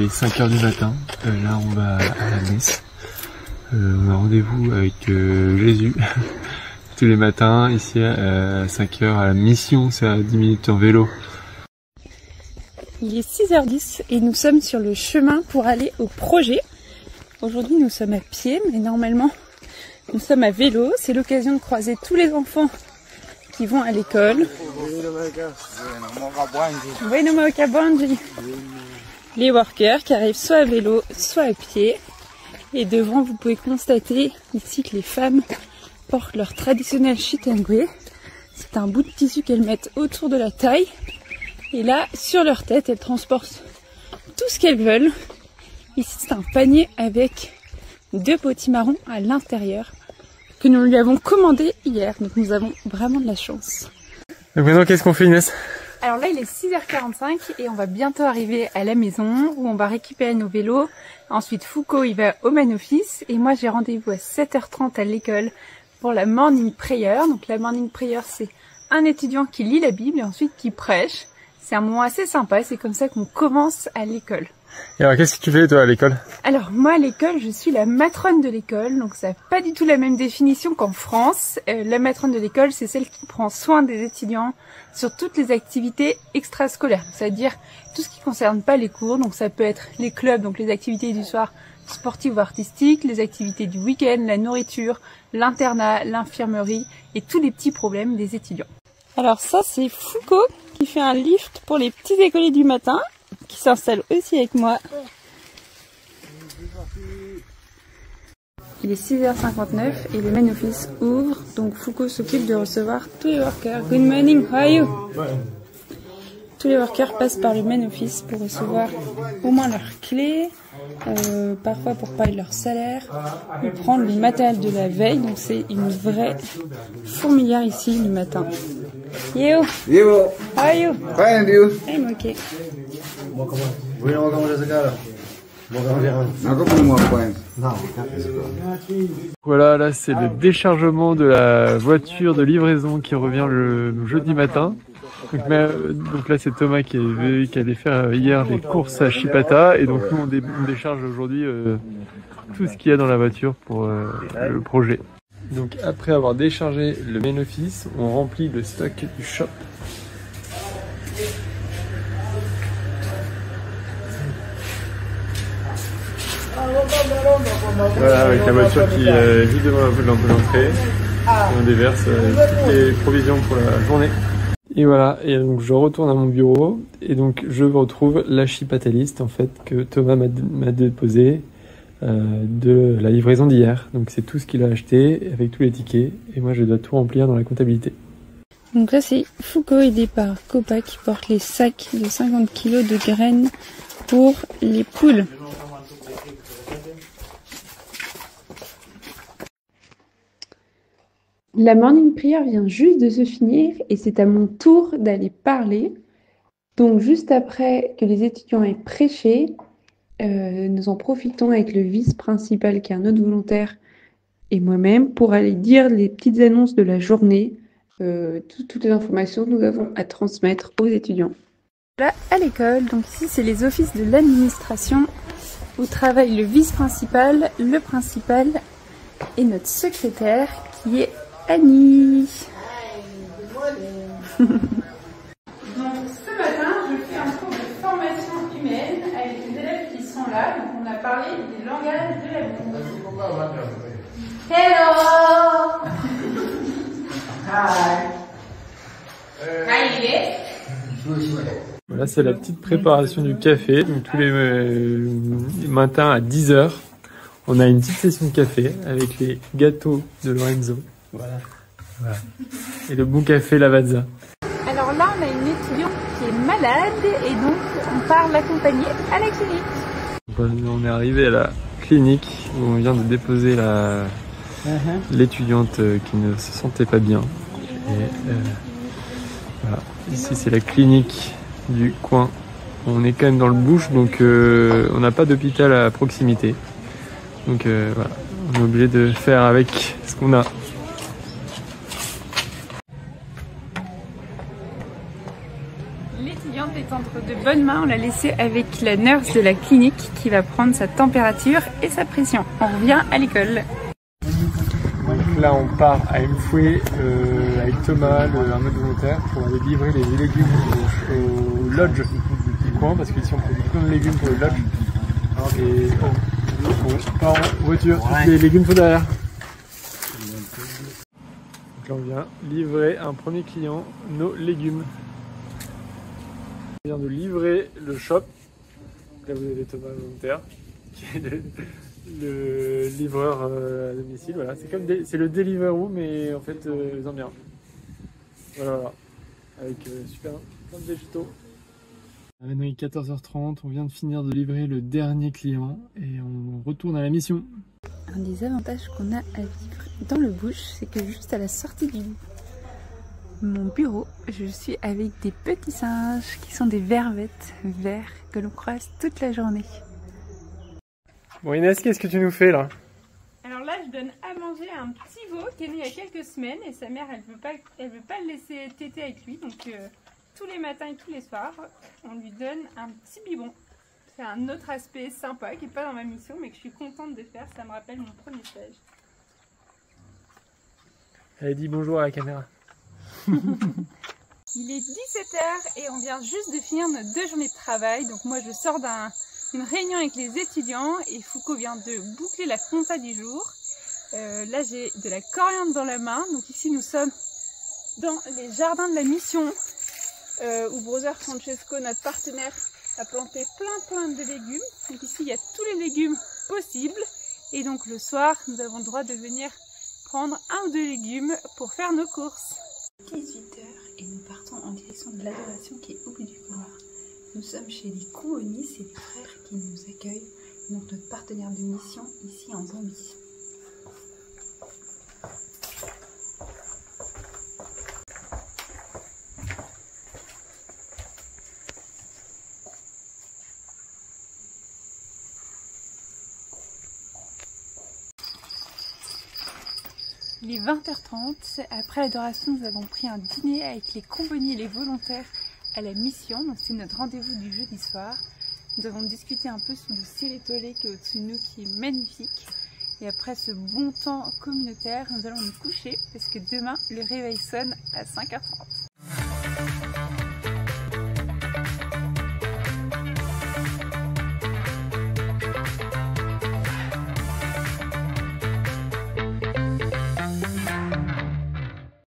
est 5 h du matin. Là, on va à la messe. On a rendez-vous avec Jésus tous les matins ici à 5 h à la mission. C'est à 10 minutes en vélo. Il est 6h10 et nous sommes sur le chemin pour aller au projet. Aujourd'hui, nous sommes à pied, mais normalement, nous sommes à vélo. C'est l'occasion de croiser tous les enfants qui vont à l'école. Les workers qui arrivent soit à vélo, soit à pied. Et devant, vous pouvez constater ici que les femmes portent leur traditionnel chitengwe. C'est un bout de tissu qu'elles mettent autour de la taille. Et là, sur leur tête, elles transportent tout ce qu'elles veulent. Ici, c'est un panier avec 2 potimarrons à l'intérieur que nous lui avons commandé hier. Donc nous avons vraiment de la chance. Et maintenant, qu'est-ce qu'on fait, Inès? Alors là, il est 6h45 et on va bientôt arriver à la maison où on va récupérer nos vélos. Ensuite, Foucault, il va au man office et moi, j'ai rendez-vous à 7h30 à l'école pour la morning prayer. Donc la morning prayer, c'est un étudiant qui lit la Bible et ensuite qui prêche. C'est un moment assez sympa, c'est comme ça qu'on commence à l'école. Et alors, qu'est-ce que tu fais, toi, à l'école? Alors, moi, à l'école, je suis la matronne de l'école, donc ça n'a pas du tout la même définition qu'en France. La matronne de l'école, c'est celle qui prend soin des étudiants sur toutes les activités extrascolaires, c'est-à-dire tout ce qui ne concerne pas les cours, donc ça peut être les clubs, donc les activités du soir sportives ou artistiques, les activités du week-end, la nourriture, l'internat, l'infirmerie et tous les petits problèmes des étudiants. Alors ça, c'est Foucault qui fait un lift pour les petits écoliers du matin, qui s'installe aussi avec moi. Il est 6h59 et le man office ouvre, donc Foucault s'occupe de recevoir tous les workers. Good morning, how are you? Tous les workers passent par le man office pour recevoir au moins leurs clés, parfois pour parler de leur salaire, ou prendre le matériel de la veille, donc c'est une vraie fourmilière ici le matin. Yo! Yo! How are you? Fine, and you? I'm okay. Voilà, là c'est le déchargement de la voiture de livraison qui revient le jeudi matin. Donc là c'est Thomas qui allait faire hier les courses à Chipata et donc nous on décharge aujourd'hui tout ce qu'il y a dans la voiture pour le projet. Donc après avoir déchargé le main office, on remplit le stock du shop. Voilà, avec la voiture qui est juste devant l'entrée, on déverse toutes les provisions pour la journée. Et voilà, et donc je retourne à mon bureau et donc je retrouve la Chipata list en fait que Thomas m'a déposé de la livraison d'hier. Donc c'est tout ce qu'il a acheté avec tous les tickets et moi je dois tout remplir dans la comptabilité. Donc là c'est Foucault aidé par Copa qui porte les sacs de 50 kg de graines pour les poules. La morning prayer vient juste de se finir et c'est à mon tour d'aller parler. Donc juste après que les étudiants aient prêché, nous en profitons avec le vice-principal qui est un autre volontaire et moi-même pour aller dire les petites annonces de la journée, toutes les informations que nous avons à transmettre aux étudiants. Là à l'école, donc ici c'est les offices de l'administration où travaille le vice-principal, le principal et notre secrétaire qui est Annie. Donc ce matin, je fais un cours de formation humaine avec les élèves qui sont là. Donc on a parlé des langages de l'amour. Hello. Hi. Hi. Voilà, c'est la petite préparation du café. Donc tous les matins à 10 h, on a une petite session de café avec les gâteaux de Lorenzo. Voilà. Et le bon café Lavazza. Alors là, on a une étudiante qui est malade et donc on part l'accompagner à la clinique. On est arrivé à la clinique où on vient de déposer l'étudiante qui ne se sentait pas bien. Et voilà. Ici, c'est la clinique du coin. On est quand même dans le bush, donc on n'a pas d'hôpital à proximité. Donc voilà, on est obligé de faire avec ce qu'on a. L'étudiante est entre de bonnes mains, on l'a laissée avec la nurse de la clinique qui va prendre sa température et sa pression. On revient à l'école. Donc là on part à Mfoué avec Thomas, un autre volontaire, pour aller livrer les légumes au lodge du coin, parce qu'ici on produit plein de légumes pour le lodge. Et on part en voiture, tous les légumes sont derrière. Donc là on vient livrer à un premier client nos légumes. On vient de livrer le shop. Là vous avez Thomas volontaire, qui est le livreur à domicile. Voilà, c'est le Deliveroo mais en fait en bien. Voilà, avec super plein de végétaux. Maintenant il est 14h30, on vient de finir de livrer le dernier client et on retourne à la mission. Un des avantages qu'on a à vivre dans le bush, c'est que juste à la sortie du mon bureau, je suis avec des petits singes qui sont des vervettes verts que l'on croise toute la journée. Bon Inès, qu'est-ce que tu nous fais là? Alors là, je donne à manger à un petit veau qui est né il y a quelques semaines et sa mère, elle veut pas le laisser téter avec lui, donc tous les matins et tous les soirs, on lui donne un petit biberon. C'est un autre aspect sympa qui n'est pas dans ma mission, mais que je suis contente de faire. Ça me rappelle mon premier stage. Elle dit bonjour à la caméra. Il est 17h et on vient juste de finir nos 2 journées de travail. Donc moi je sors d'une réunion avec les étudiants et Foucault vient de boucler la compta du jour. Là j'ai de la coriandre dans la main. Donc ici nous sommes dans les jardins de la mission où Brother Francesco, notre partenaire, a planté plein de légumes. Donc ici il y a tous les légumes possibles. Et donc le soir nous avons le droit de venir prendre 1 ou 2 légumes pour faire nos courses. 18h et nous partons en direction de l'adoration qui est au bout du couloir. Nous sommes chez les Kouoni, c'est les frères qui nous accueillent, donc notre partenaire de mission ici en Zambie. Il est 20h30, après l'adoration nous avons pris un dîner avec les Comboni et les volontaires à la mission, donc c'est notre rendez-vous du jeudi soir. Nous avons discuté un peu sous le ciel étoilé qui est au-dessus de nous, qui est magnifique. Et après ce bon temps communautaire, nous allons nous coucher parce que demain le réveil sonne à 5h30.